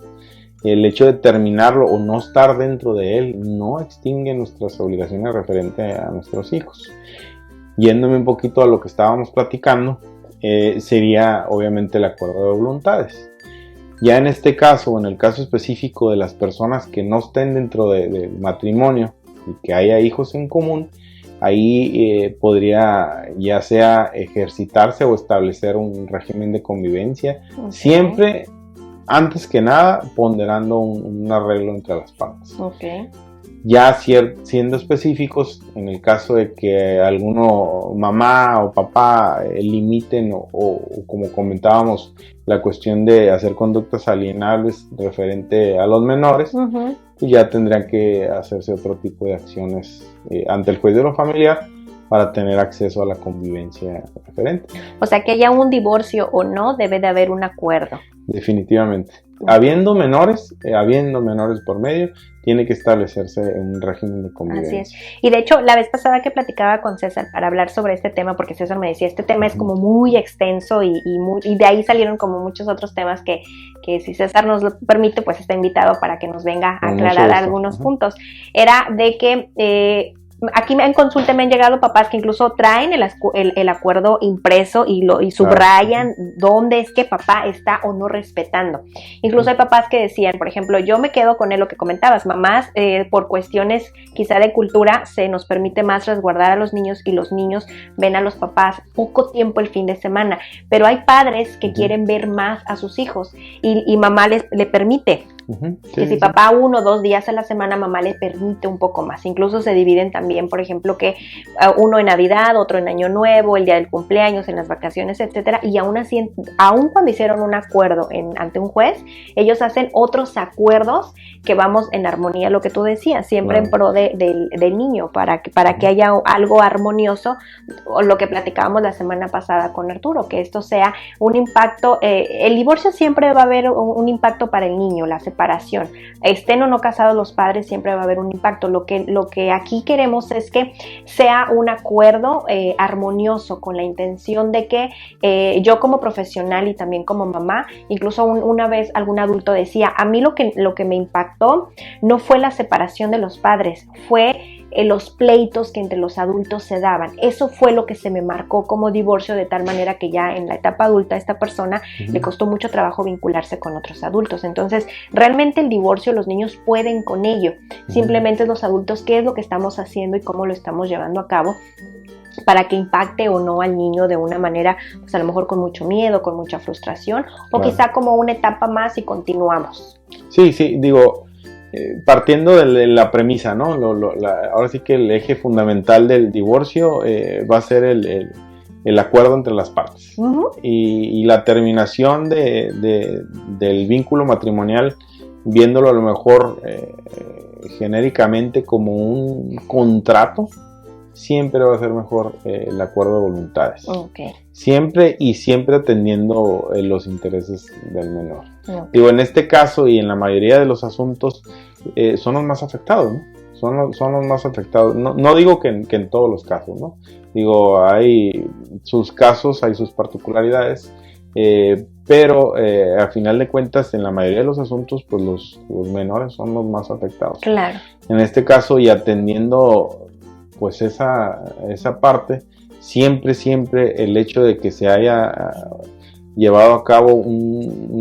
el hecho de terminarlo o no estar dentro de él no extingue nuestras obligaciones referente a nuestros hijos. Yéndome un poquito a lo que estábamos platicando, sería obviamente el acuerdo de voluntades. Ya en este caso, o en el caso específico de las personas que no estén dentro del matrimonio y que haya hijos en común, ahí podría ya sea ejercitarse o establecer un régimen de convivencia, siempre, antes que nada, ponderando un arreglo entre las partes. Ya siendo específicos, en el caso de que alguno, mamá o papá, limiten o como comentábamos, la cuestión de hacer conductas alienables referente a los menores, pues ya tendrían que hacerse otro tipo de acciones ante el juez de lo familiar para tener acceso a la convivencia referente. O sea, que haya un divorcio o no, debe de haber un acuerdo. Definitivamente. Habiendo menores por medio, tiene que establecerse un régimen de convivencia. Así es. Y de hecho, la vez pasada que platicaba con César para hablar sobre este tema, porque César me decía, este tema es como muy extenso y de ahí salieron como muchos otros temas que si César nos lo permite, pues está invitado para que nos venga a aclarar algunos puntos. Era de que aquí en consulta me han llegado papás que incluso traen el acuerdo impreso y subrayan dónde es que papá está o no respetando. Incluso hay papás que decían, por ejemplo, yo me quedo con lo que comentabas, mamás, por cuestiones quizá de cultura, se nos permite más resguardar a los niños y los niños ven a los papás poco tiempo el fin de semana, pero hay padres que quieren ver más a sus hijos y mamá le permite. Que si papá 1 o 2 días a la semana, mamá le permite un poco más. Incluso se dividen también, por ejemplo, que uno en Navidad, otro en Año Nuevo, el día del cumpleaños, en las vacaciones, etcétera. Y aún así, aún cuando hicieron un acuerdo ante un juez, ellos hacen otros acuerdos que vamos en armonía, lo que tú decías, siempre en pro del niño, para que haya algo armonioso, o lo que platicábamos la semana pasada con Arturo, que esto sea un impacto. El divorcio siempre va a haber un impacto para el niño, la separación, estén o no casados los padres, siempre va a haber un impacto. Lo que aquí queremos es que sea un acuerdo armonioso, con la intención de que yo como profesional y también como mamá, incluso una vez algún adulto decía, a mí lo que me impactó no fue la separación de los padres, fue los pleitos que entre los adultos se daban. Eso fue lo que se me marcó como divorcio, de tal manera que ya en la etapa adulta a esta persona le costó mucho trabajo vincularse con otros adultos. Entonces, realmente el divorcio, los niños pueden con ello. Simplemente los adultos, qué es lo que estamos haciendo y cómo lo estamos llevando a cabo para que impacte o no al niño de una manera, pues a lo mejor con mucho miedo, con mucha frustración, o quizá como una etapa más y continuamos. Sí, digo, partiendo de la premisa, ¿no? Ahora sí que el eje fundamental del divorcio va a ser el acuerdo entre las partes. Y la terminación del vínculo matrimonial, viéndolo a lo mejor genéricamente como un contrato, siempre va a ser mejor el acuerdo de voluntades. Siempre atendiendo los intereses del menor. Digo, en este caso y en la mayoría de los asuntos son los más afectados, ¿no? Son los más afectados. No digo que en todos los casos, ¿no? Digo, hay sus casos, hay sus particularidades, pero a final de cuentas, en la mayoría de los asuntos, pues los menores son los más afectados. Claro. En este caso, y atendiendo pues esa parte, siempre el hecho de que se haya llevado a cabo un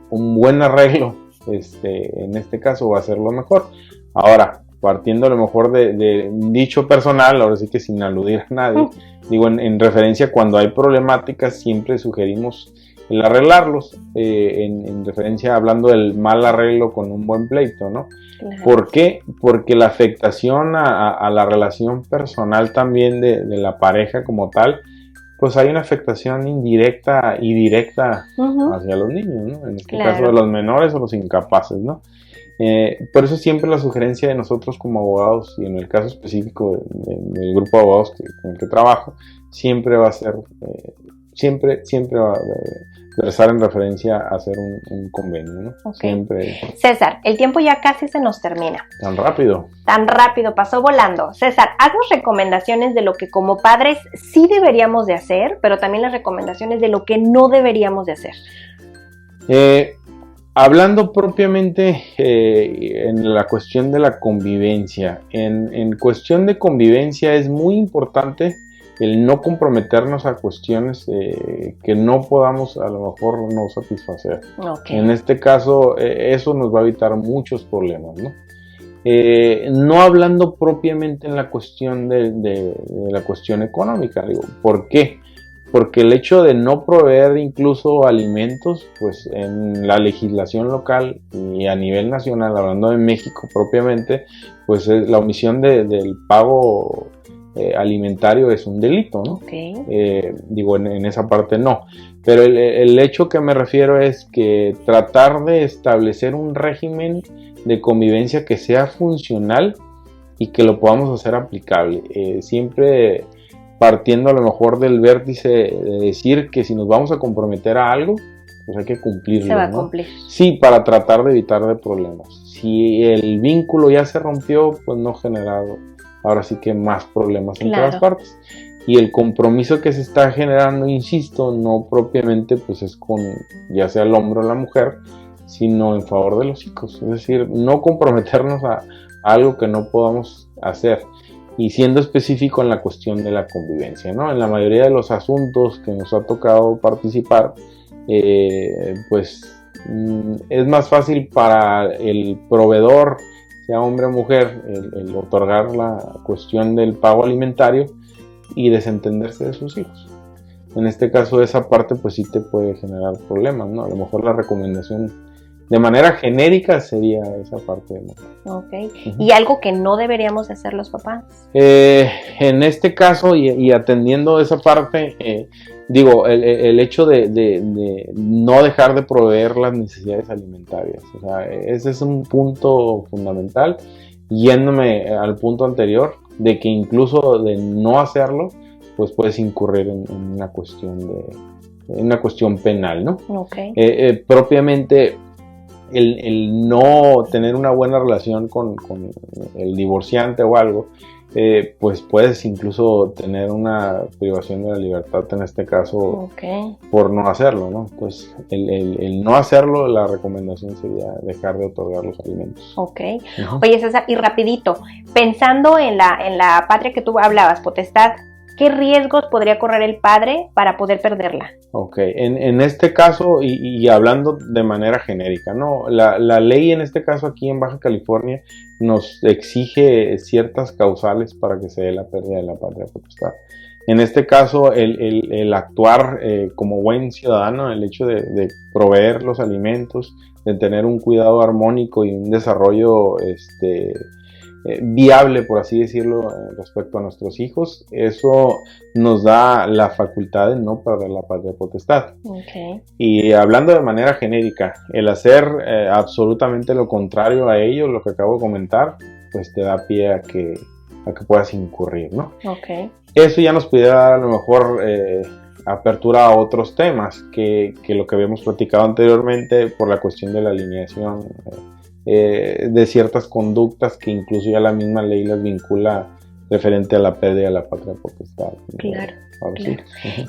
buen arreglo, en este caso va a ser lo mejor. Ahora, partiendo a lo mejor de un dicho personal, ahora sí que sin aludir a nadie, digo, en referencia cuando hay problemáticas siempre sugerimos el arreglarlos, en referencia hablando del mal arreglo con un buen pleito, ¿no? Claro. ¿Por qué? Porque la afectación a la relación personal también de la pareja como tal, pues hay una afectación indirecta y directa hacia los niños, ¿no? En este caso de los menores o los incapaces, ¿no? Por eso siempre la sugerencia de nosotros como abogados, y en el caso específico del grupo de abogados con el que trabajo, siempre va a ser, siempre va a versar en referencia a hacer un convenio, ¿no? Okay. Siempre. César, el tiempo ya casi se nos termina. Tan rápido. Tan rápido, pasó volando. César, haznos recomendaciones de lo que como padres sí deberíamos de hacer, pero también las recomendaciones de lo que no deberíamos de hacer. Hablando propiamente en la cuestión de la convivencia, en cuestión de convivencia es muy importante el no comprometernos a cuestiones que no podamos a lo mejor no satisfacer. Okay. En este caso, eso nos va a evitar muchos problemas, ¿no? No hablando propiamente en la cuestión de la cuestión económica, digo, ¿por qué? Porque el hecho de no proveer incluso alimentos, pues en la legislación local y a nivel nacional, hablando de México propiamente, pues la omisión del pago alimentario es un delito, ¿no? Okay. Digo, en esa parte no. Pero el hecho que me refiero es que tratar de establecer un régimen de convivencia que sea funcional y que lo podamos hacer aplicable. Siempre partiendo a lo mejor del vértice de decir que si nos vamos a comprometer a algo, pues hay que cumplirlo. Se va a ¿no? cumplir. Sí, para tratar de evitar de problemas. Si el vínculo ya se rompió, pues no generar ahora sí que más problemas en todas partes. Y el compromiso que se está generando, insisto, no propiamente pues es con ya sea el hombre o la mujer, sino en favor de los hijos. Es decir, no comprometernos a algo que no podamos hacer. Y siendo específico en la cuestión de la convivencia, ¿no? En la mayoría de los asuntos que nos ha tocado participar, pues es más fácil para el proveedor, sea hombre o mujer, el otorgar la cuestión del pago alimentario y desentenderse de sus hijos. En este caso, esa parte pues sí te puede generar problemas, ¿no? A lo mejor la recomendación de manera genérica sería esa parte. ¿No? Ok. ¿Y algo que no deberíamos de hacer los papás? En este caso, y atendiendo esa parte, digo, el hecho de no dejar de proveer las necesidades alimentarias. O sea, ese es un punto fundamental. Yéndome al punto anterior, de que incluso de no hacerlo, pues puedes incurrir en una cuestión penal, ¿no? Okay. Propiamente el no tener una buena relación con el divorciante o algo, pues puedes incluso tener una privación de la libertad, en este caso, por no hacerlo, ¿no? Pues el no hacerlo, la recomendación sería dejar de otorgar los alimentos. Ok. Oye, César, y rapidito, pensando en la patria que tú hablabas, potestad, ¿qué riesgos podría correr el padre para poder perderla? Ok, en este caso, y hablando de manera genérica, ¿no? La ley en este caso aquí en Baja California nos exige ciertas causales para que se dé la pérdida de la patria potestad. En este caso, el actuar como buen ciudadano, el hecho de proveer los alimentos, de tener un cuidado armónico y un desarrollo viable, por así decirlo, respecto a nuestros hijos, eso nos da la facultad de no perder la patria potestad. Y hablando de manera genérica, el hacer absolutamente lo contrario a ello, lo que acabo de comentar, pues te da pie a que puedas incurrir, ¿no? Eso ya nos pudiera dar a lo mejor apertura a otros temas que lo que habíamos platicado anteriormente por la cuestión de la alineación de ciertas conductas que incluso ya la misma ley las vincula referente a la pérdida de la patria potestad. Claro. Claro. Sí.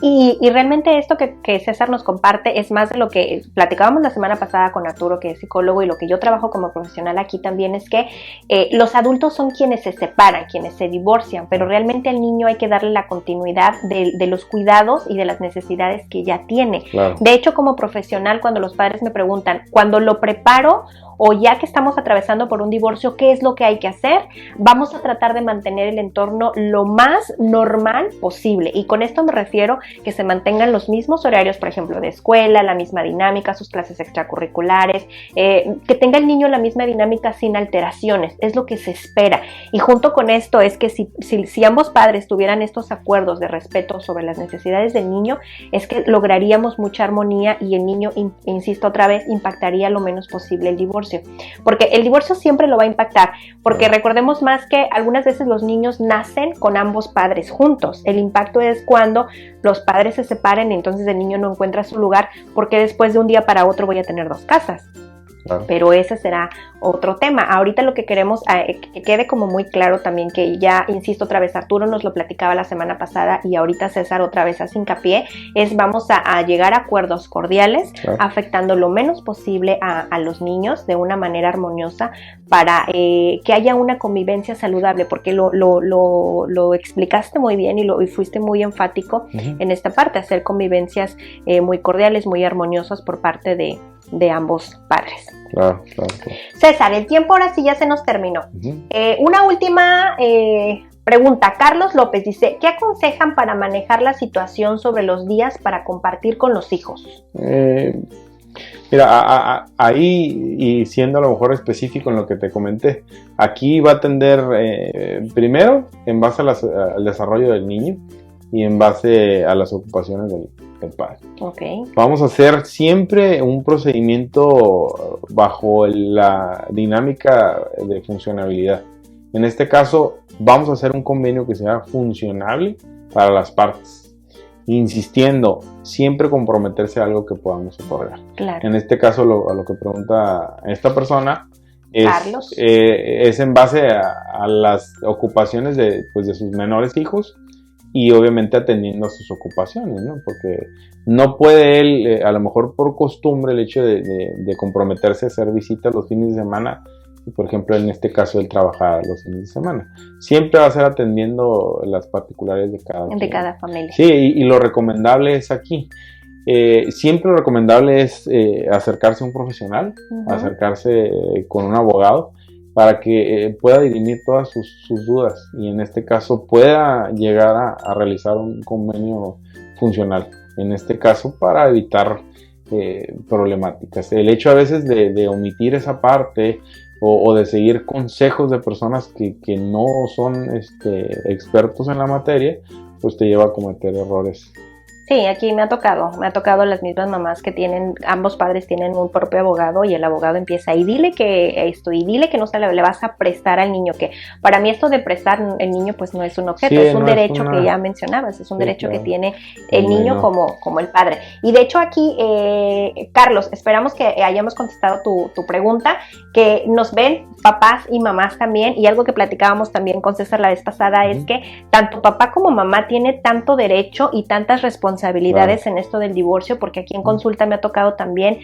Y realmente esto que César nos comparte es más de lo que platicábamos la semana pasada con Arturo, que es psicólogo, y lo que yo trabajo como profesional aquí también es que los adultos son quienes se separan, quienes se divorcian, pero realmente al niño hay que darle la continuidad de los cuidados y de las necesidades que ya tiene. Claro. De hecho, como profesional, cuando los padres me preguntan, ¿cuándo lo preparo o ya que estamos atravesando por un divorcio, ¿qué es lo que hay que hacer? Vamos a tratar de mantener el entorno lo más normal posible, y con esto me refiero que se mantengan los mismos horarios, por ejemplo, de escuela, la misma dinámica, sus clases extracurriculares, que tenga el niño la misma dinámica sin alteraciones, es lo que se espera. Y junto con esto es que si ambos padres tuvieran estos acuerdos de respeto sobre las necesidades del niño, es que lograríamos mucha armonía y el niño, insisto otra vez, impactaría lo menos posible el divorcio. Porque el divorcio siempre lo va a impactar, porque recordemos más que algunas veces los niños nacen con ambos padres juntos. El impacto es cuando los padres se separen y entonces el niño no encuentra su lugar, porque después de un día para otro voy a tener dos casas. Claro. Pero ese será otro tema. Ahorita lo que queremos que quede como muy claro también, que ya insisto otra vez, Arturo nos lo platicaba la semana pasada y ahorita César otra vez hace hincapié, es vamos a llegar a acuerdos cordiales, claro, afectando lo menos posible a los niños de una manera armoniosa para que haya una convivencia saludable, porque lo explicaste muy bien y fuiste muy enfático en esta parte, hacer convivencias muy cordiales, muy armoniosas por parte de ambos padres. Claro. César, el tiempo ahora sí ya se nos terminó. Una última pregunta. Carlos López dice, ¿qué aconsejan para manejar la situación sobre los días para compartir con los hijos? Mira, ahí, y siendo a lo mejor específico en lo que te comenté, aquí va a tender primero en base al desarrollo del niño y en base a las ocupaciones del padre. Okay. Vamos a hacer siempre un procedimiento bajo la dinámica de funcionabilidad. En este caso, vamos a hacer un convenio que sea funcionable para las partes, insistiendo siempre comprometerse a algo que podamos otorgar. Claro. En este caso, a lo que pregunta esta persona Carlos, es en base a las ocupaciones de sus menores hijos, y obviamente atendiendo a sus ocupaciones, ¿no? Porque no puede él, a lo mejor por costumbre, el hecho de comprometerse a hacer visitas los fines de semana, y por ejemplo en este caso él trabaja los fines de semana, siempre va a ser atendiendo las particulares de cada familia. Sí, y lo recomendable es aquí, siempre lo recomendable es acercarse a un profesional, acercarse con un abogado, para que pueda dirimir todas sus dudas y en este caso pueda llegar a realizar un convenio funcional, en este caso para evitar problemáticas. El hecho a veces de omitir esa parte o de seguir consejos de personas que no son expertos en la materia, pues te lleva a cometer errores. Sí, aquí me ha tocado las mismas mamás que ambos padres tienen un propio abogado y el abogado empieza y dile que esto y dile que no se le vas a prestar al niño, que para mí esto de prestar el niño pues no es un objeto, es un derecho que ya mencionabas, es un derecho que tiene el niño como el padre. Y de hecho aquí, Carlos, esperamos que hayamos contestado tu pregunta, que nos ven papás y mamás también, y algo que platicábamos también con César la vez pasada es que tanto papá como mamá tiene tanto derecho y tantas responsabilidades en esto del divorcio, porque aquí en consulta me ha tocado también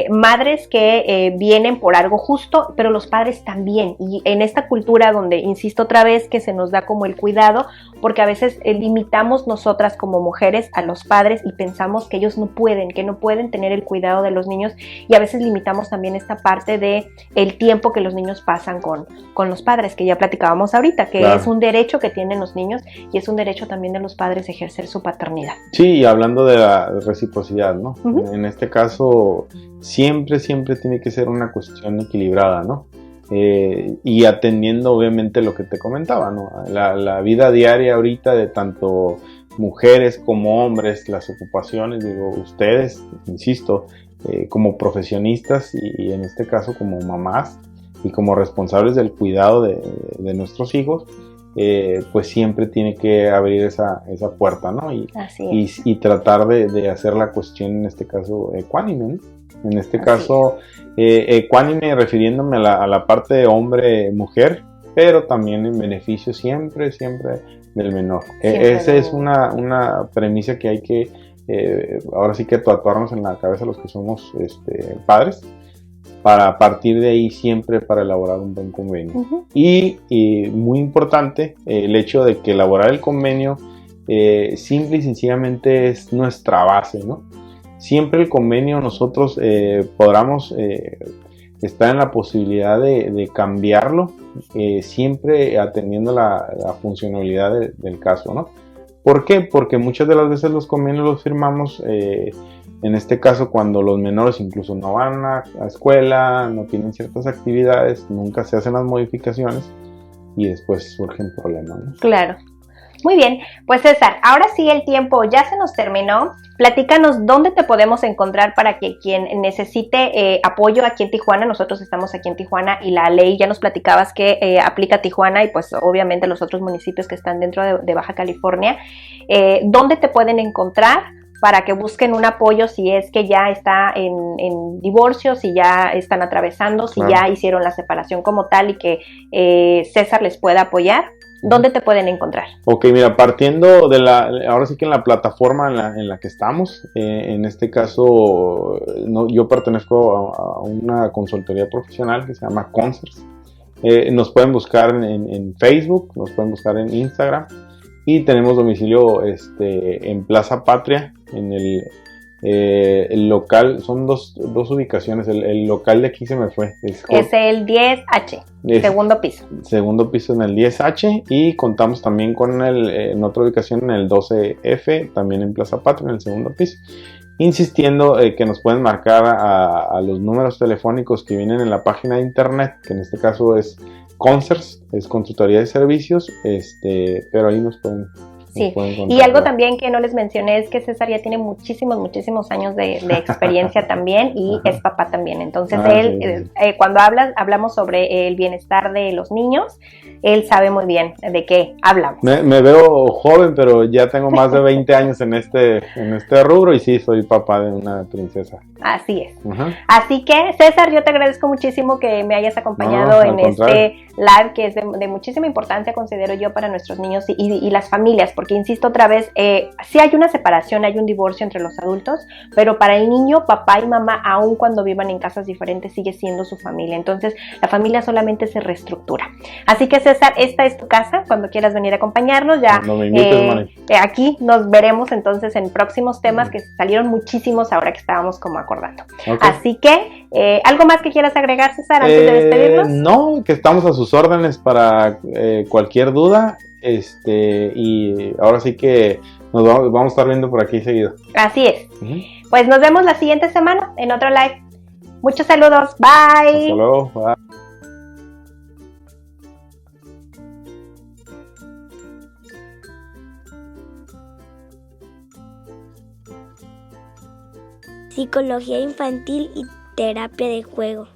madres que vienen por algo justo, pero los padres también, y en esta cultura donde, insisto otra vez, que se nos da como el cuidado, porque a veces limitamos nosotras como mujeres a los padres y pensamos que ellos no pueden tener el cuidado de los niños, y a veces limitamos también esta parte de el tiempo que los niños pasan con los padres, que ya platicábamos ahorita, que es un derecho que tienen los niños y es un derecho también de los padres ejercer su paternidad. Sí, y hablando de la reciprocidad, ¿no? En este caso, siempre tiene que ser una cuestión equilibrada, ¿no? Y atendiendo obviamente lo que te comentaba, ¿no? La vida diaria ahorita de tanto mujeres como hombres, las ocupaciones, digo, ustedes, insisto, como profesionistas y en este caso como mamás y como responsables del cuidado de nuestros hijos, pues siempre tiene que abrir esa puerta, ¿no? Y tratar de hacer la cuestión, en este caso, ecuánime, ¿no? En este caso, ecuánime refiriéndome a la parte de hombre-mujer, pero también en beneficio siempre del menor. Esa es una premisa que hay que, ahora sí que tatuarnos en la cabeza los que somos padres, para partir de ahí siempre para elaborar un buen convenio. Y muy importante, el hecho de que elaborar el convenio simple y sencillamente es nuestra base, ¿no? Siempre el convenio nosotros podamos está en la posibilidad de cambiarlo, siempre atendiendo la funcionalidad del caso, ¿no? ¿Por qué? Porque muchas de las veces los convenios los firmamos, en este caso cuando los menores incluso no van a escuela, no tienen ciertas actividades, nunca se hacen las modificaciones y después surgen problemas, ¿no? Claro. Muy bien, pues César, ahora sí el tiempo ya se nos terminó. Platícanos dónde te podemos encontrar para que quien necesite apoyo aquí en Tijuana. Nosotros estamos aquí en Tijuana y la ley ya nos platicabas que aplica a Tijuana y pues obviamente los otros municipios que están dentro de Baja California. ¿Dónde te pueden encontrar para que busquen un apoyo si es que ya está en divorcio, si ya están atravesando, si ya hicieron la separación como tal y que César les pueda apoyar? ¿Dónde te pueden encontrar? Ok, mira, partiendo de ahora sí que en la plataforma en la que estamos, en este caso, yo pertenezco a una consultoría profesional que se llama Concers. Nos pueden buscar en Facebook, nos pueden buscar en Instagram y tenemos domicilio en Plaza Patria, en el local. Son dos ubicaciones. El local de aquí se me fue. Es el 10H, segundo piso. Segundo piso en el 10H y contamos también con en otra ubicación en el 12F, también en Plaza Patria, en el segundo piso. Insistiendo que nos pueden marcar a los números telefónicos que vienen en la página de internet, que en este caso es Concers, es consultoría de servicios, pero ahí nos pueden... Sí, y algo también que no les mencioné es que César ya tiene muchísimos años de experiencia también y es papá también. Entonces él, cuando hablamos sobre el bienestar de los niños, él sabe muy bien de qué hablamos. Me veo joven, pero ya tengo más de 20 años en este rubro y sí, soy papá de una princesa. Así es. Así que, César, yo te agradezco muchísimo que me hayas acompañado en este live que es de muchísima importancia, considero yo, para nuestros niños y las familias, porque insisto otra vez, sí hay una separación, hay un divorcio entre los adultos, pero para el niño, papá y mamá, aun cuando vivan en casas diferentes, sigue siendo su familia. Entonces, la familia solamente se reestructura. Así que, César, esta es tu casa, cuando quieras venir a acompañarnos, ya no me invites, aquí nos veremos entonces en próximos temas que salieron muchísimos ahora que estábamos como acordando. Okay. Así que, ¿algo más que quieras agregar, César, antes de despedirnos? No, que estamos a sus órdenes para cualquier duda, y ahora sí que nos vamos a estar viendo por aquí seguido. Así es. Pues nos vemos la siguiente semana en otro live. Muchos saludos, bye. Hasta luego, bye. Psicología infantil y terapia de juego.